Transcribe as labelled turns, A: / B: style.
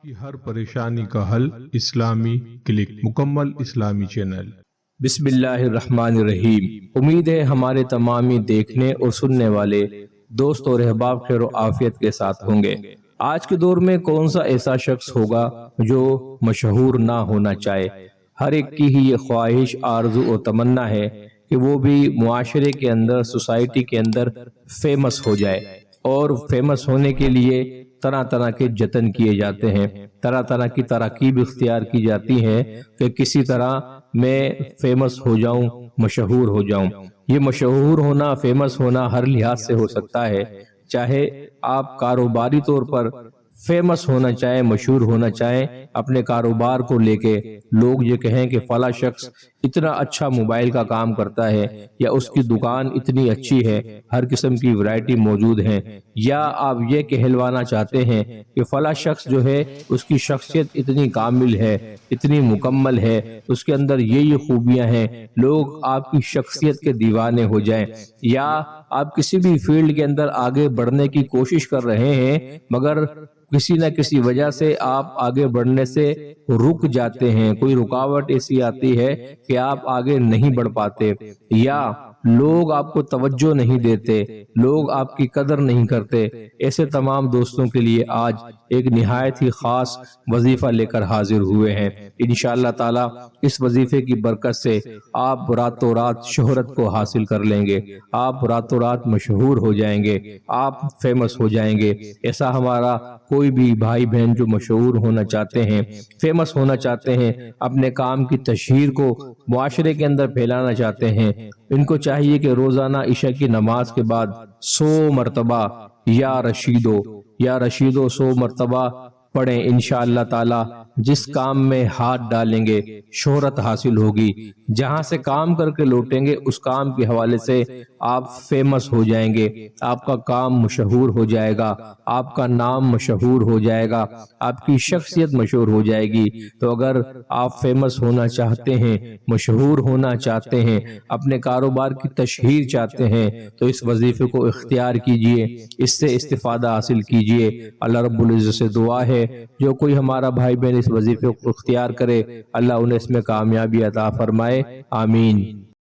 A: کی ہر پریشانی کا حل اسلامی کلک، مکمل اسلامی چینل۔
B: بسم اللہ الرحمن الرحیم۔ امید ہے ہمارے تمامی دیکھنے اور سننے والے دوست اور احباب خیر و عافیت کے ساتھ ہوں گے۔ آج کے دور میں کون سا ایسا شخص ہوگا جو مشہور نہ ہونا چاہے؟ ہر ایک کی ہی یہ خواہش، آرزو اور تمنا ہے کہ وہ بھی معاشرے کے اندر، سوسائٹی کے اندر فیمس ہو جائے، اور فیمس ہونے کے لیے طرح طرح کے جتن کیے جاتے ہیں، طرح طرح کی تراکیب اختیار کی جاتی ہیں کہ کسی طرح میں فیمس ہو جاؤں، مشہور ہو جاؤں۔ یہ مشہور ہونا، فیمس ہونا ہر لحاظ سے ہو سکتا ہے، چاہے آپ کاروباری طور پر فیمس ہونا چاہیں، مشہور ہونا چاہیں، اپنے کاروبار کو لے کے لوگ یہ کہیں کہ فلاں شخص اتنا اچھا موبائل کا کام کرتا ہے، یا اس کی دکان اتنی اچھی ہے، ہر قسم کی ورائٹی موجود ہیں، یا آپ یہ کہلوانا چاہتے ہیں کہ فلاں شخص جو ہے اس کی شخصیت اتنی کامل ہے، اتنی مکمل ہے، اس کے اندر یہ خوبیاں ہیں، لوگ آپ کی شخصیت کے دیوانے ہو جائیں۔ یا آپ کسی بھی فیلڈ کے اندر آگے بڑھنے کی کوشش کر رہے ہیں، مگر کسی نہ کسی وجہ سے آپ آگے بڑھنے سے رک جاتے ہیں، کوئی رکاوٹ ایسی آتی ہے کہ آپ آگے نہیں بڑھ پاتے، یا لوگ آپ کو توجہ نہیں دیتے، لوگ آپ کی قدر نہیں کرتے۔ ایسے تمام دوستوں کے لیے آج ایک نہایت ہی خاص وظیفہ لے کر حاضر ہوئے ہیں۔ انشاءاللہ تعالی اس وظیفے کی برکت سے آپ راتوں رات شہرت کو حاصل کر لیں گے، آپ راتوں رات مشہور ہو جائیں گے، آپ فیمس ہو جائیں گے۔ ایسا ہمارا کوئی بھی بھائی بہن جو مشہور ہونا چاہتے ہیں، فیمس ہونا چاہتے ہیں، اپنے کام کی تشہیر کو معاشرے کے اندر پھیلانا چاہتے ہیں، ان کو چاہیے کہ روزانہ عشاء کی نماز کے بعد 100 مرتبہ یا رشیدو 100 مرتبہ پڑھیں۔ انشاءاللہ تعالی جس کام میں ہاتھ ڈالیں گے شہرت حاصل ہوگی، جہاں سے کام کر کے لوٹیں گے اس کام کے حوالے سے آپ فیمس ہو جائیں گے، آپ کا کام مشہور ہو جائے گا، آپ کا نام مشہور ہو جائے گا، آپ کی شخصیت مشہور ہو جائے گی۔ تو اگر آپ فیمس ہونا چاہتے ہیں، مشہور ہونا چاہتے ہیں، اپنے کاروبار کی تشہیر چاہتے ہیں، تو اس وظیفے کو اختیار کیجئے، اس سے استفادہ حاصل کیجئے۔ اللہ رب العزت سے دعا ہے جو کوئی ہمارا بھائی بہن اس وظیفے کو اختیار کرے، اللہ انہیں اس میں کامیابی عطا فرمائے، آمین۔